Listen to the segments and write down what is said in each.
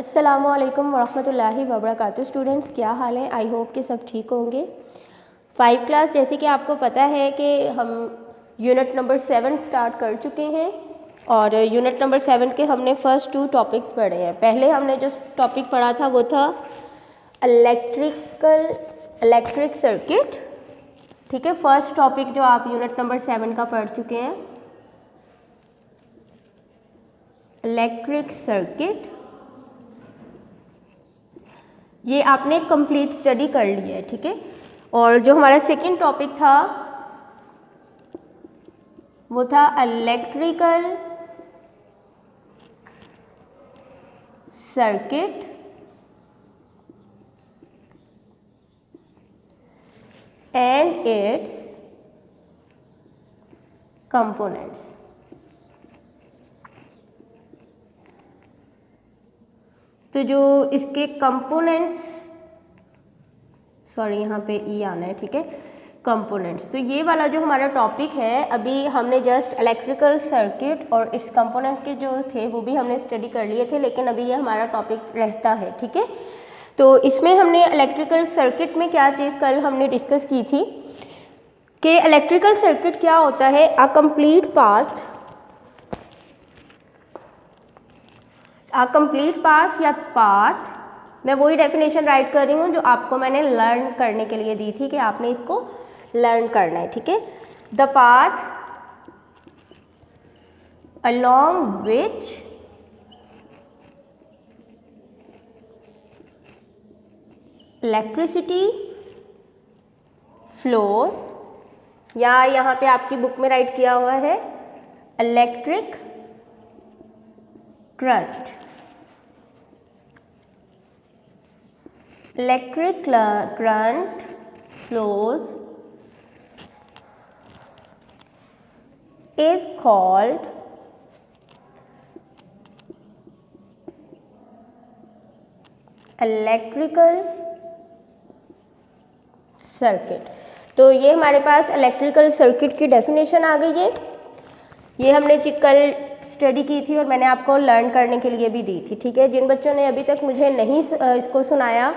अस्सलामुअलैकुम वरहमतुल्लाहि वबरकातुहू। स्टूडेंट्स, क्या हाल है? आई होप कि सब ठीक होंगे। 5 क्लास, जैसे कि आपको पता है कि हम यूनिट नंबर 7 स्टार्ट कर चुके हैं और यूनिट नंबर 7 के हमने फर्स्ट 2 टॉपिक्स पढ़े हैं। पहले हमने जो टॉपिक पढ़ा था वो था इलेक्ट्रिक सर्किट। ठीक है, फर्स्ट टॉपिक जो आप यूनिट नंबर 7 का पढ़ चुके हैं, इलेक्ट्रिक सर्किट, ये आपने कंप्लीट स्टडी कर ली है। ठीक है, और जो हमारा सेकंड टॉपिक था वो था electrical circuit and it's components. तो जो इसके कंपोनेंट्स, सॉरी यहाँ पे ई आना है, ठीक है, कंपोनेंट्स। तो ये वाला जो हमारा टॉपिक है, अभी हमने जस्ट इलेक्ट्रिकल सर्किट और इट्स कंपोनेंट के जो थे वो भी हमने स्टडी कर लिए थे, लेकिन अभी ये हमारा टॉपिक रहता है। ठीक है, तो इसमें हमने इलेक्ट्रिकल सर्किट में क्या चीज़ कल हमने डिस्कस की थी कि इलेक्ट्रिकल सर्किट क्या होता है। अ कंप्लीट पाथ या पाथ, मैं वही डेफिनेशन राइट कर रही हूँ जो आपको मैंने लर्न करने के लिए दी थी कि आपने इसको लर्न करना है। ठीक है, the path along which electricity flows, या यहाँ पे आपकी बुक में राइट किया हुआ है electric current. Electric current flows is called electrical circuit. तो ये हमारे पास इलेक्ट्रिकल सर्किट की डेफिनेशन आ गई है। ये हमने कल स्टडी की थी और मैंने आपको लर्न करने के लिए भी दी थी। ठीक है, जिन बच्चों ने अभी तक मुझे नहीं इसको सुनाया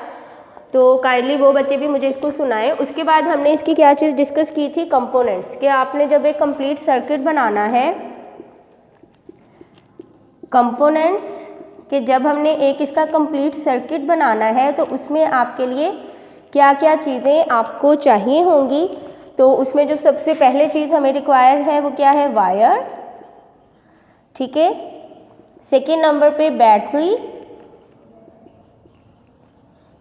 तो काइंडली वो बच्चे भी मुझे इसको सुनाएं। उसके बाद हमने इसकी क्या चीज़ डिस्कस की थी, कंपोनेंट्स, कि आपने जब एक कंप्लीट सर्किट बनाना है, कंपोनेंट्स कि जब हमने एक इसका कंप्लीट सर्किट बनाना है तो उसमें आपके लिए क्या क्या चीज़ें आपको चाहिए होंगी। तो उसमें जो सबसे पहले चीज़ हमें रिक्वायर है वो क्या है, वायर। ठीक है, सेकेंड नंबर पे बैटरी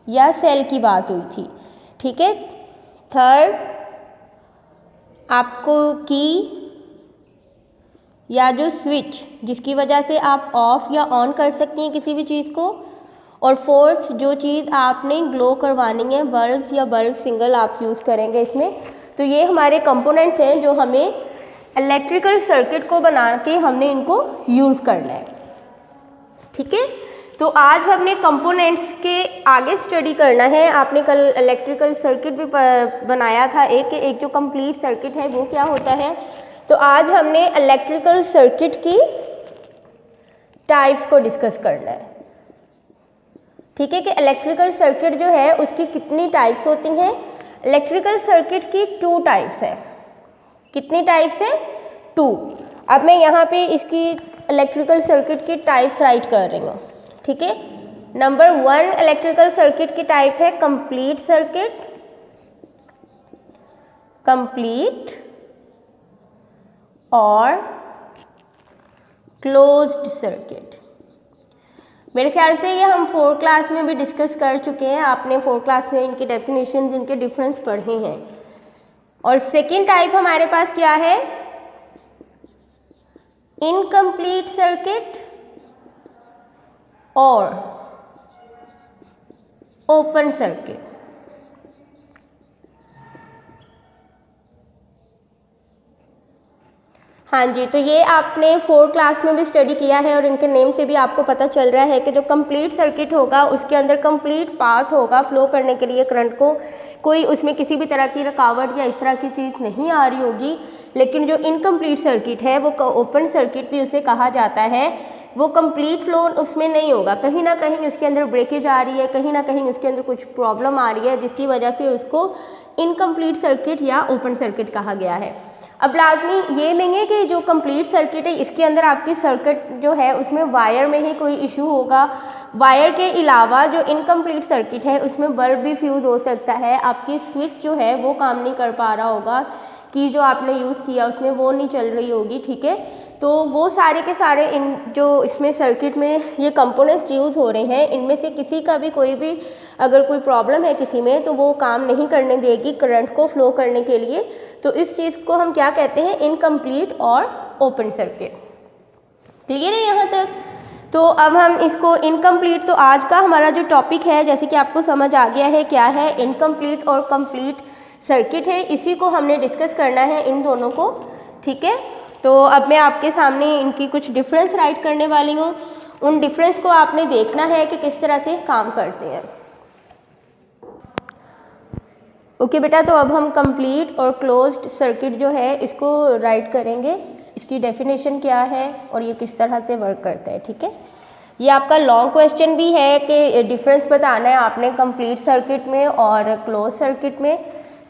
या सेल की बात हुई थी। ठीक है, थर्ड आपको की या जो स्विच जिसकी वजह से आप ऑफ या ऑन कर सकती हैं किसी भी चीज़ को, और फोर्थ जो चीज़ आपने ग्लो करवानी है, बल्ब्स या बल्ब सिंगल आप यूज़ करेंगे इसमें। तो ये हमारे कंपोनेंट्स हैं जो हमें इलेक्ट्रिकल सर्किट को बना के हमने इनको यूज़ करना है। ठीक है, तो आज हमने कंपोनेंट्स के आगे स्टडी करना है। आपने कल इलेक्ट्रिकल सर्किट भी बनाया था, एक जो कंप्लीट सर्किट है वो क्या होता है। तो आज हमने इलेक्ट्रिकल सर्किट की टाइप्स को डिस्कस करना है। ठीक है, कि इलेक्ट्रिकल सर्किट जो है उसकी कितनी टाइप्स होती हैं। इलेक्ट्रिकल सर्किट की 2 टाइप्स है। कितनी टाइप्स है? 2। अब मैं यहाँ पे इसकी इलेक्ट्रिकल सर्किट की टाइप्स राइट कर रही हूँ। ठीक है, नंबर 1 इलेक्ट्रिकल सर्किट की टाइप है कंप्लीट सर्किट, कंप्लीट और क्लोज्ड सर्किट। मेरे ख्याल से ये हम 4 क्लास में भी डिस्कस कर चुके हैं। आपने 4 क्लास में इनके डेफिनेशन, इनके डिफरेंस पढ़े हैं। और सेकेंड टाइप हमारे पास क्या है, इनकम्प्लीट सर्किट और ओपन सर्किट। हाँ जी, तो ये आपने 4 क्लास में भी स्टडी किया है और इनके नेम से भी आपको पता चल रहा है कि जो कंप्लीट सर्किट होगा उसके अंदर कंप्लीट पाथ होगा फ्लो करने के लिए करंट को, कोई उसमें किसी भी तरह की रुकावट या इस तरह की चीज़ नहीं आ रही होगी। लेकिन जो इनकम्प्लीट सर्किट है वो ओपन सर्किट भी उसे कहा जाता है, वो कंप्लीट फ्लो उसमें नहीं होगा, कहीं ना कहीं उसके अंदर ब्रेकेज आ रही है, कहीं ना कहीं उसके अंदर कुछ प्रॉब्लम आ रही है, जिसकी वजह से उसको इनकम्प्लीट सर्किट या ओपन सर्किट कहा गया है। अब लाजमी ये नहीं है कि जो कंप्लीट सर्किट है इसके अंदर आपकी सर्किट जो है उसमें वायर में ही कोई इशू होगा। वायर के अलावा जो इनकम्प्लीट सर्किट है उसमें बल्ब भी फ्यूज़ हो सकता है, आपकी स्विच जो है वो काम नहीं कर पा रहा होगा, कि जो आपने यूज़ किया उसमें वो नहीं चल रही होगी, ठीक है। तो वो सारे के सारे इन जो इसमें सर्किट में ये कंपोनेंट्स यूज़ हो रहे हैं, इनमें से किसी का भी कोई भी अगर कोई प्रॉब्लम है किसी में तो वो काम नहीं करने देगी करंट को फ्लो करने के लिए। तो इस चीज़ को हम क्या कहते हैं, इनकम्प्लीट और ओपन सर्किट। क्लियर है यहाँ तक? तो अब हम इसको इनकम्प्लीट, तो आज का हमारा जो टॉपिक है जैसे कि आपको समझ आ गया है क्या है, इनकम्प्लीट और कंप्लीट सर्किट है, इसी को हमने डिस्कस करना है इन दोनों को, ठीक है। तो अब मैं आपके सामने इनकी कुछ डिफरेंस राइट करने वाली हूँ, उन डिफरेंस को आपने देखना है कि किस तरह से काम करते हैं। ओके बेटा, तो अब हम कंप्लीट और क्लोज्ड सर्किट जो है इसको राइट करेंगे, इसकी डेफिनेशन क्या है और ये किस तरह से वर्क करता है, ठीक है। ये आपका लॉन्ग क्वेश्चन भी है कि डिफरेंस बताना है आपने कंप्लीट सर्किट में और क्लोज सर्किट में,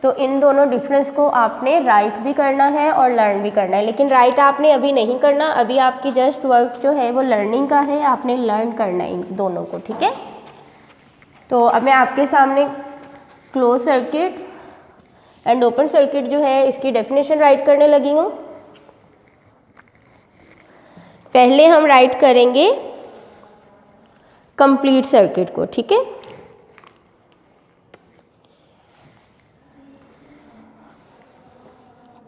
तो इन दोनों डिफरेंस को आपने राइट भी करना है और लर्न भी करना है। लेकिन राइट आपने अभी नहीं करना, अभी आपकी जस्ट वर्क जो है वो लर्निंग का है, आपने लर्न करना है इन दोनों को, ठीक है। तो अब मैं आपके सामने close circuit and open circuit जो है इसकी डेफिनेशन राइट करने लगी हूँ। पहले हम राइट करेंगे कंप्लीट सर्किट को, ठीक है।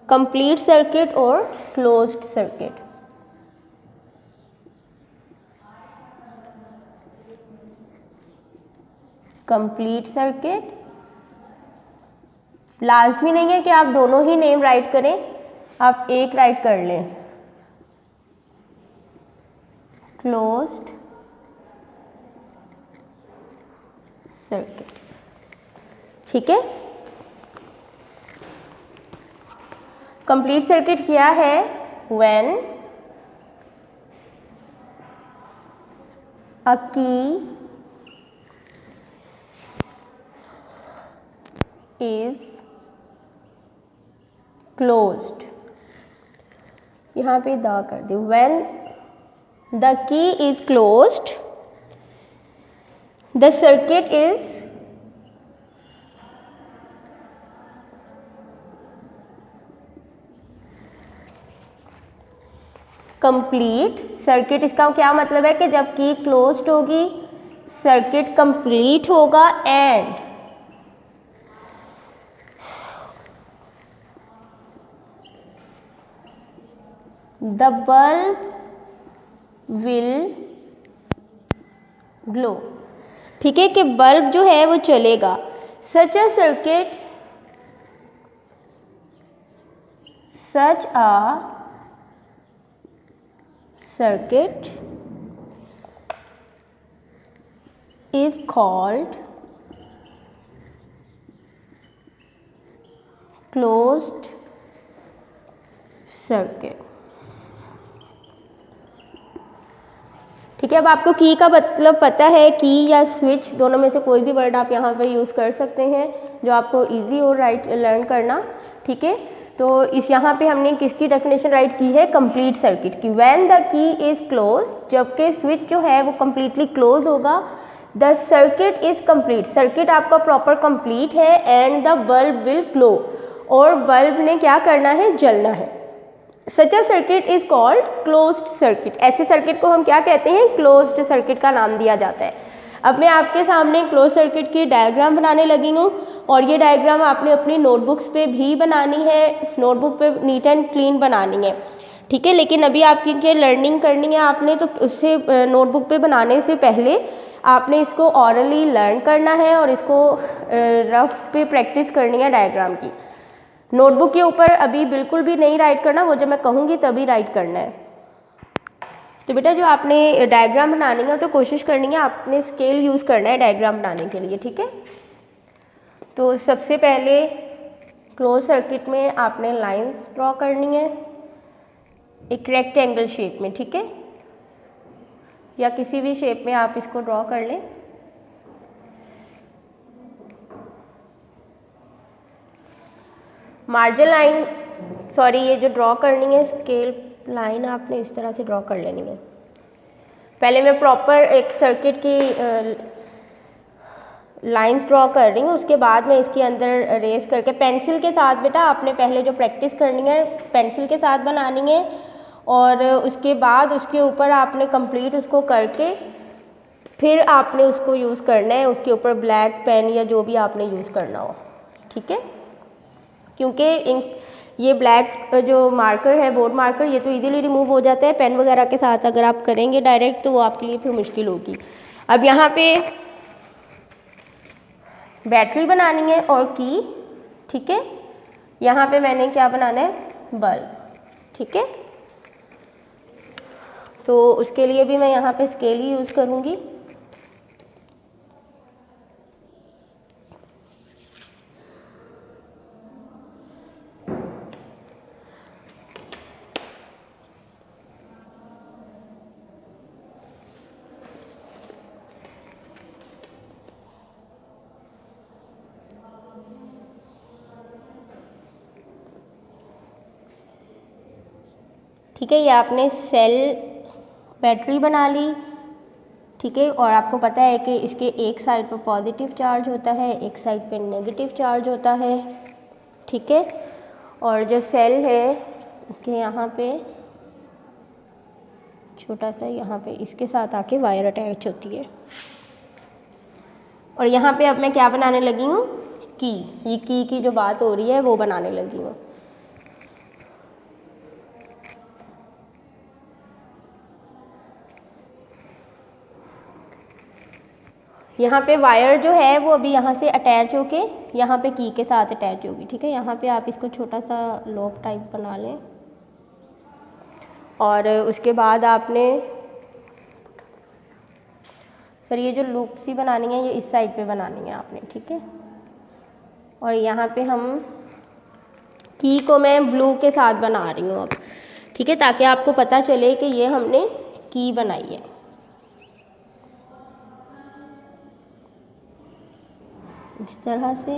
कंप्लीट सर्किट और क्लोज्ड सर्किट। कंप्लीट सर्किट, लाजमी नहीं है कि आप दोनों ही नेम राइट करें, आप एक राइट कर लें, क्लोज्ड सर्किट, ठीक है। कंप्लीट सर्किट क्या है, व्हेन अ की इज क्लोज्ड, यहाँ पे द कर दी, when the key is closed the circuit is complete circuit. इसका क्या मतलब है कि जब की क्लोज्ड होगी सर्किट कंप्लीट होगा and the bulb will glow, ठीक है, कि बल्ब जो है वो चलेगा। Such a circuit, such a circuit is called closed circuit, ठीक है। अब आपको की का मतलब पता है, की या स्विच दोनों में से कोई भी वर्ड आप यहाँ पे यूज़ कर सकते हैं जो आपको इजी हो राइट लर्न करना, ठीक है। तो इस यहाँ पे हमने किसकी डेफिनेशन राइट की है, कंप्लीट सर्किट की। When the key is close, जबकि स्विच जो है वो कम्प्लीटली क्लोज होगा, the circuit is complete, circuit आपका प्रॉपर कंप्लीट है, and the bulb will glow, और बल्ब ने क्या करना है, जलना है। Such a circuit is called closed circuit, ऐसे सर्किट को हम क्या कहते हैं, क्लोज्ड सर्किट का नाम दिया जाता है। अब मैं आपके सामने क्लोज सर्किट की डायग्राम बनाने लगी हूँ, और ये डायग्राम आपने अपनी नोटबुक्स पे भी बनानी है, नोटबुक पे नीट एंड क्लीन बनानी है, ठीक है। लेकिन अभी आपकी लर्निंग करनी है आपने, तो उससे नोटबुक पे बनाने से पहले आपने इसको ऑरली लर्न करना है और इसको रफ पे प्रैक्टिस करनी है डायग्राम की। नोटबुक के ऊपर अभी बिल्कुल भी नहीं राइट करना, वो जब मैं कहूँगी तभी राइट करना है। तो बेटा जो आपने डायग्राम बनानी है तो कोशिश करनी है आपने स्केल यूज़ करना है डायग्राम बनाने के लिए, ठीक है। तो सबसे पहले क्लोज सर्किट में आपने लाइंस ड्रॉ करनी है एक रेक्टेंगल शेप में, ठीक है। या किसी भी शेप में आप इसको ड्रॉ कर लें। मार्जिन लाइन, सॉरी, ये जो ड्रॉ करनी है स्केल लाइन आपने इस तरह से ड्रॉ कर लेनी है। पहले मैं प्रॉपर एक सर्किट की लाइंस ड्रॉ कर रही हूँ, उसके बाद मैं इसके अंदर रेस करके पेंसिल के साथ, बेटा आपने पहले जो प्रैक्टिस करनी है पेंसिल के साथ बनानी है, और उसके बाद उसके ऊपर आपने कंप्लीट उसको करके फिर आपने उसको यूज़ करना है, उसके ऊपर ब्लैक पेन या जो भी आपने यूज़ करना हो, ठीक है। क्योंकि ये ब्लैक जो मार्कर है, बोर्ड मार्कर, ये तो इजीली रिमूव हो जाता है, पेन वगैरह के साथ अगर आप करेंगे डायरेक्ट तो वो आपके लिए फिर मुश्किल होगी। अब यहाँ पे बैटरी बनानी है और की, ठीक है। यहाँ पे मैंने क्या बनाना है, बल्ब, ठीक है। तो उसके लिए भी मैं यहाँ पे स्केल ही यूज़ करूँगी। ठीक है, ये आपने सेल बैटरी बना ली, ठीक है। और आपको पता है कि इसके एक साइड पर पॉजिटिव चार्ज होता है, एक साइड पे नेगेटिव चार्ज होता है, ठीक है। और जो सेल है इसके यहाँ पे छोटा सा, यहाँ पे इसके साथ आके वायर अटैच होती है। और यहाँ पे अब मैं क्या बनाने लगी हूँ, की, ये की जो बात हो रही है वो बनाने लगी हूँ। यहाँ पे वायर जो है वो अभी यहाँ से अटैच होके यहाँ पे की के साथ अटैच होगी, ठीक है। यहाँ पे आप इसको छोटा सा लॉक टाइप बना लें, और उसके बाद आपने, सर ये जो लूप सी बनानी है ये इस साइड पे बनानी है आपने, ठीक है। और यहाँ पे हम की को मैं ब्लू के साथ बना रही हूँ अब, ठीक है, ताकि आपको पता चले कि ये हमने की बनाई है। इस तरह से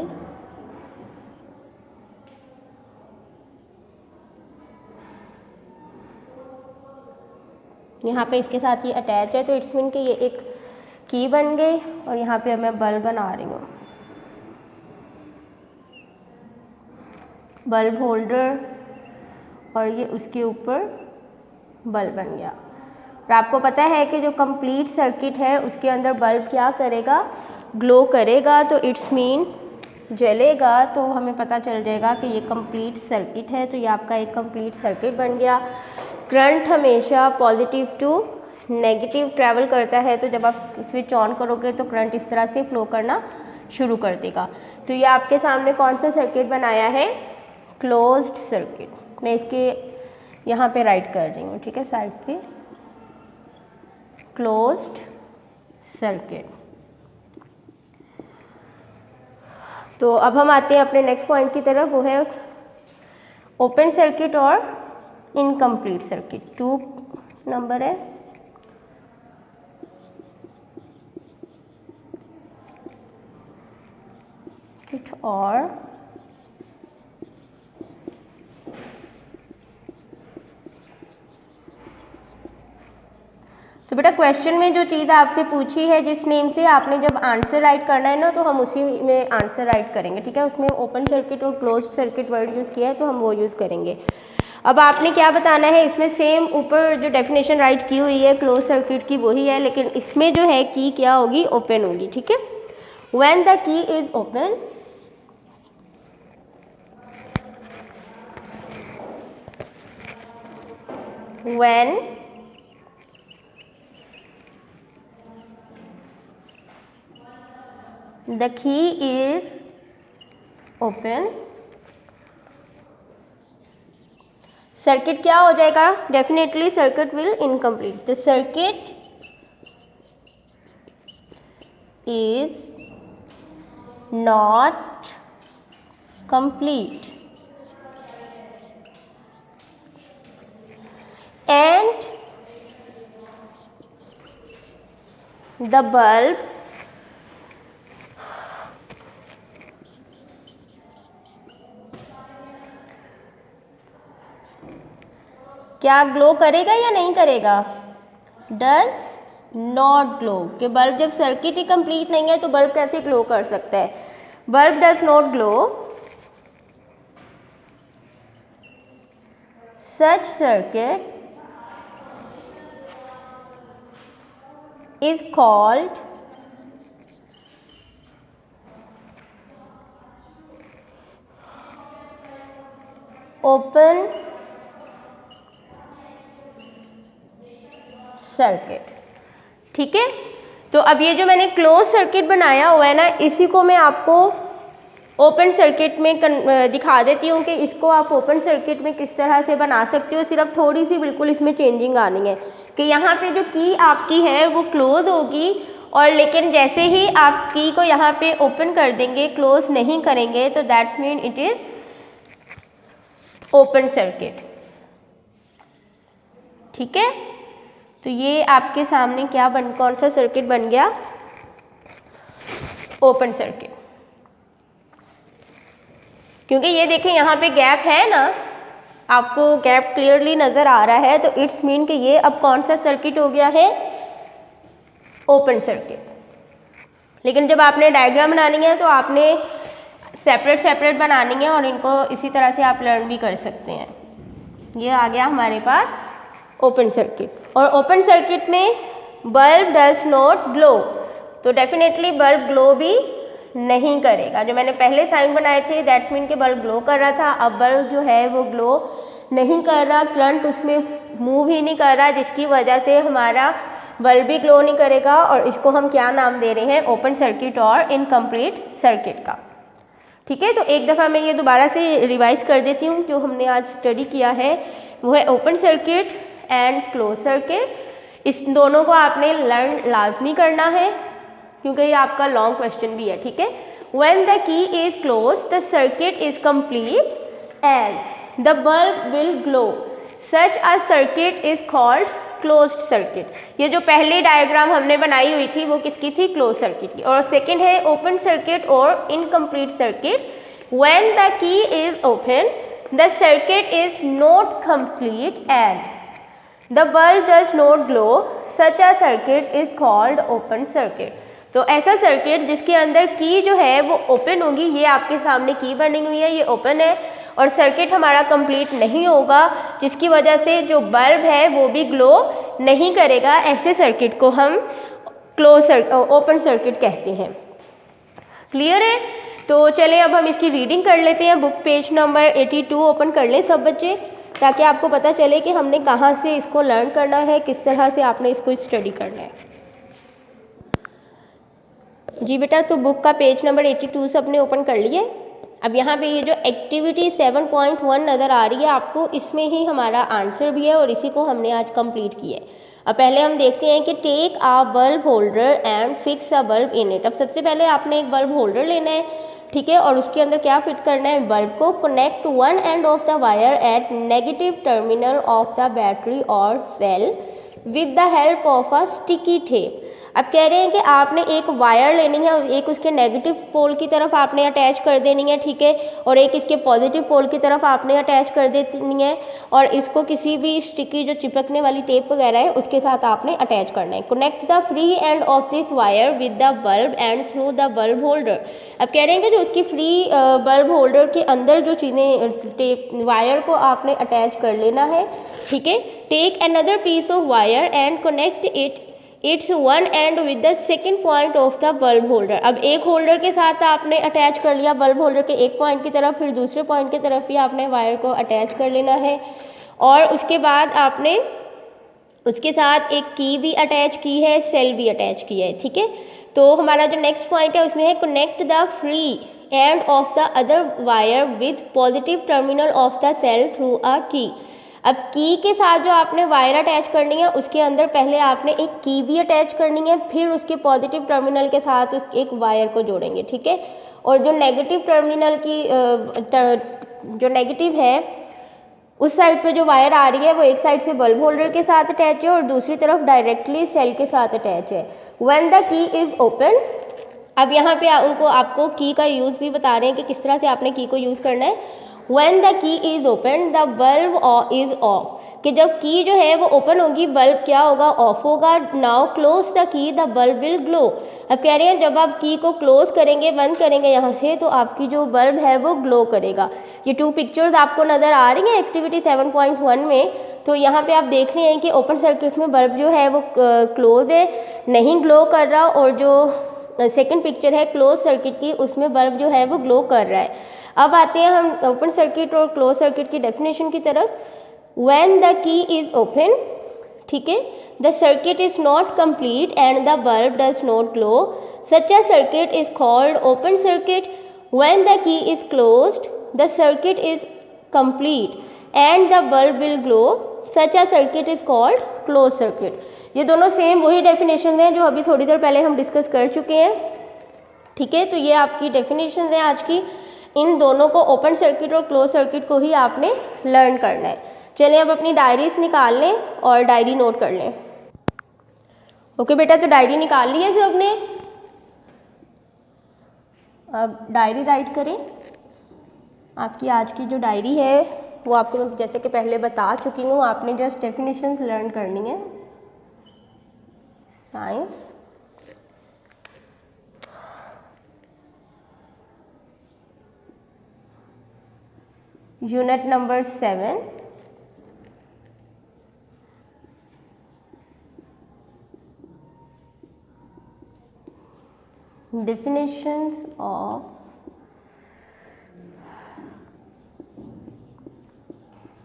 यहाँ पे इसके साथ ये अटैच है, तो इट्स मीन कि ये एक की बन गई। और यहाँ पे अब मैं बल्ब बना रही हूँ, बल्ब होल्डर, और ये उसके ऊपर बल्ब बन गया। और आपको पता है कि जो कंप्लीट सर्किट है उसके अंदर बल्ब क्या करेगा, ग्लो करेगा, तो इट्स मीन जलेगा, तो हमें पता चल जाएगा कि ये कंप्लीट सर्किट है। तो ये आपका एक कंप्लीट सर्किट बन गया। करंट हमेशा पॉजिटिव टू नेगेटिव ट्रैवल करता है, तो जब आप स्विच ऑन करोगे तो करंट इस तरह से फ्लो करना शुरू कर देगा। तो ये आपके सामने कौन सा सर्किट बनाया है, क्लोज्ड सर्किट। मैं इसके यहाँ पे राइट कर रही हूँ, ठीक है, साइड पे, क्लोज्ड सर्किट। तो अब हम आते हैं अपने नेक्स्ट पॉइंट की तरफ, वो है ओपन सर्किट और इनकम्प्लीट सर्किट। 2 नंबर है। और तो बेटा क्वेश्चन में जो चीज़ आपसे पूछी है, जिस नेम से आपने जब आंसर राइट करना है ना, तो हम उसी में आंसर राइट करेंगे, ठीक है। उसमें ओपन सर्किट और क्लोज्ड सर्किट वर्ड यूज़ किया है तो हम वो यूज़ करेंगे। अब आपने क्या बताना है, इसमें सेम ऊपर जो डेफिनेशन राइट की हुई है क्लोज सर्किट की वही है, लेकिन इसमें जो है की क्या होगी, ओपन होगी, ठीक है। When the key is open, when the key is open, circuit क्या हो जाएगा, definitely circuit will incomplete. The circuit is not complete and the bulb क्या ग्लो करेगा या नहीं करेगा? डज नॉट ग्लो, कि बल्ब जब सर्किट ही कंप्लीट नहीं है तो बल्ब कैसे ग्लो कर सकता है? Bulb does not glow, such circuit is called open circuit. ठीक है, तो अब ये जो मैंने क्लोज सर्किट बनाया हुआ है ना, इसी को मैं आपको ओपन सर्किट में दिखा देती हूँ कि इसको आप ओपन सर्किट में किस तरह से बना सकते हो। सिर्फ थोड़ी सी बिल्कुल इसमें चेंजिंग आनी है कि यहाँ पे जो की आपकी है वो क्लोज होगी, और लेकिन जैसे ही आप की को यहाँ पे ओपन कर देंगे, क्लोज नहीं करेंगे, तो that's mean it is open circuit. ठीक है, तो ये आपके सामने क्या कौन सा सर्किट बन गया? Open circuit. क्योंकि ये देखें यहाँ पे गैप है ना, आपको गैप क्लियरली नज़र आ रहा है, तो इट्स मीन कि ये अब कौन सा सर्किट हो गया है? Open circuit. लेकिन जब आपने डायग्राम बनानी है तो आपने सेपरेट सेपरेट बनानी है, और इनको इसी तरह से आप लर्न भी कर सकते हैं। ये आ गया हमारे पास ओपन सर्किट। और ओपन सर्किट में बल्ब डज नॉट ग्लो, तो डेफिनेटली बल्ब ग्लो भी नहीं करेगा। जो मैंने पहले साइन बनाए थे दैट्स मीन के बल्ब ग्लो कर रहा था, अब बल्ब जो है वो ग्लो नहीं कर रहा, करंट उसमें मूव ही नहीं कर रहा, जिसकी वजह से हमारा बल्ब भी ग्लो नहीं करेगा। और इसको हम क्या नाम दे रहे हैं? ओपन सर्किट और इनकम्प्लीट सर्किट का। ठीक है, तो एक दफ़ा मैं ये दोबारा से रिवाइज कर देती हूँ। जो हमने आज स्टडी किया है वो है open circuit and close circuit. इस दोनों को आपने लर्न लाजमी करना है, क्योंकि ये आपका लॉन्ग क्वेश्चन भी है। ठीक है, when the key is close the circuit is complete and the bulb will glow, such a circuit is called closed circuit. ये जो पहली डायग्राम हमने बनाई हुई थी वो किसकी थी? क्लोज सर्किट की। और सेकंड है ओपन सर्किट और incomplete circuit. When the key is open the circuit is not complete and the bulb does not glow, such a circuit is called open circuit. तो ऐसा सर्किट जिसके अंदर की जो है वो ओपन होगी, ये आपके सामने की बनी हुई है, ये ओपन है, और सर्किट हमारा कंप्लीट नहीं होगा, जिसकी वजह से जो बल्ब है वो भी ग्लो नहीं करेगा। ऐसे सर्किट को हम ओपन सर्किट कहते हैं। क्लियर है? तो चलें अब हम इसकी रीडिंग कर लेते हैं। बुक पेज नंबर 82 ओपन कर लें सब बच्चे, ताकि आपको पता चले कि हमने कहाँ से इसको लर्न करना है, किस तरह से आपने इसको स्टडी करना है। जी बेटा, तो बुक का पेज नंबर 82 से अपने ओपन कर लिए। अब यहाँ पे ये जो एक्टिविटी 7.1 नज़र आ रही है आपको, इसमें ही हमारा आंसर भी है और इसी को हमने आज कंप्लीट किया है। अब पहले हम देखते हैं कि take a bulb holder and fix a bulb in it. अब सबसे पहले आपने एक बल्ब होल्डर लेना है, ठीक है, और उसके अंदर क्या फिट करना है? बल्ब को। Connect one end of the wire at negative terminal of the battery और cell with the help of a sticky tape. अब कह रहे हैं कि आपने एक वायर लेनी है और एक उसके नेगेटिव पोल की तरफ आपने अटैच कर देनी है, ठीक है, और एक इसके पॉजिटिव पोल की तरफ आपने अटैच कर देनी है, और इसको किसी भी स्टिकी जो चिपकने वाली टेप वगैरह है उसके साथ आपने अटैच करना है। Connect the free end of this wire with the bulb and through the bulb holder. अब कह रहे हैं कि जो उसकी फ्री बल्ब होल्डर के अंदर जो चीज़ें टेप वायर को आपने अटैच कर लेना है, ठीक है। Take another piece of wire and connect its one end with the second point of the bulb holder. अब एक होल्डर के साथ आपने अटैच कर लिया बल्ब होल्डर के एक पॉइंट की तरफ, फिर दूसरे पॉइंट की तरफ भी आपने वायर को अटैच कर लेना है, और उसके बाद आपने उसके साथ एक की भी अटैच की है, सेल भी अटैच की है, ठीक है। तो हमारा जो नेक्स्ट पॉइंट है उसमें है connect the free end of the other wire with positive terminal of the cell through a key. अब की के साथ जो आपने वायर अटैच करनी है उसके अंदर पहले आपने एक की भी अटैच करनी है, फिर उसके पॉजिटिव टर्मिनल के साथ उस एक वायर को जोड़ेंगे, ठीक है। और जो नेगेटिव टर्मिनल की जो नेगेटिव है उस साइड पे जो वायर आ रही है वो एक साइड से बल्ब होल्डर के साथ अटैच है और दूसरी तरफ डायरेक्टली सेल के साथ अटैच है। When the key is open, अब यहाँ पे आपको की का यूज़ भी बता रहे हैं कि किस तरह से आपने की को यूज़ करना है। When the key is open the bulb is of, कि जब की जो है वो ओपन होगी बल्ब क्या होगा, ऑफ होगा। Now close the key the bulb will glow, अब कह रहे हैं जब आप की को क्लोज करेंगे, बंद करेंगे यहाँ से, तो आपकी जो बल्ब है वो ग्लो करेगा। ये 2 पिक्चर्स आपको नज़र आ रही हैं एक्टिविटी 7.1 में। तो यहाँ पे आप देख रहे हैं कि ओपन सर्किट में बल्ब जो है वो क्लोज है, नहीं ग्लो कर रहा, और जो सेकंड पिक्चर है क्लोज सर्किट की, उसमें बल्ब जो है वो ग्लो कर रहा है। अब आते हैं हम ओपन सर्किट और क्लोज सर्किट की डेफिनेशन की तरफ। When the key is open, ठीक है, the circuit is not complete and the bulb does not glow, such a circuit is called open circuit. When the key is closed the circuit is complete and the bulb will glow, such a circuit is called close circuit. ये दोनों same वही definition हैं जो अभी थोड़ी देर पहले हम discuss कर चुके हैं, ठीक है। तो ये आपकी डेफिनेशन है आज की। इन दोनों को, ओपन सर्किट और क्लोज सर्किट को ही आपने लर्न करना है। चलिए अब अपनी डायरीज निकाल लें और डायरी नोट कर लें। ओके बेटा, तो डायरी निकाल ली है सबने, अब डायरी राइट करें। आपकी आज की जो डायरी है वो आपको मैं जैसे कि पहले बता चुकी हूँ, आपने जस्ट डेफिनेशंस लर्न करनी है। Science, unit number 7, definitions of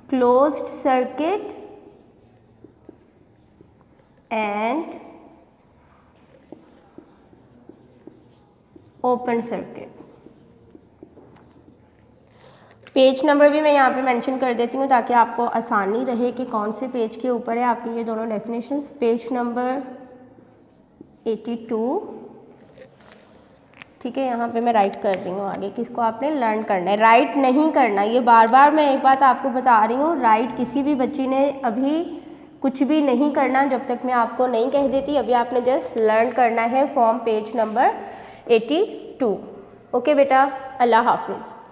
closed circuit and open circuit. Page number भी मैं यहाँ पे मेंशन कर देती हूँ ताकि आपको आसानी रहे कि कौन से पेज के ऊपर है आपकी ये दोनों डेफिनेशंस। पेज नंबर 82, ठीक है, यहाँ पे मैं राइट कर रही हूँ आगे किसको आपने लर्न करना है। राइट नहीं करना, ये बार बार मैं एक बात आपको बता रही हूँ, राइट किसी भी बच्ची ने अभी कुछ भी नहीं करना जब तक मैं आपको नहीं कह देती। अभी आपने जस्ट लर्न करना है फ्रॉम पेज नंबर 82। ओके बेटा, अल्लाह हाफिज़।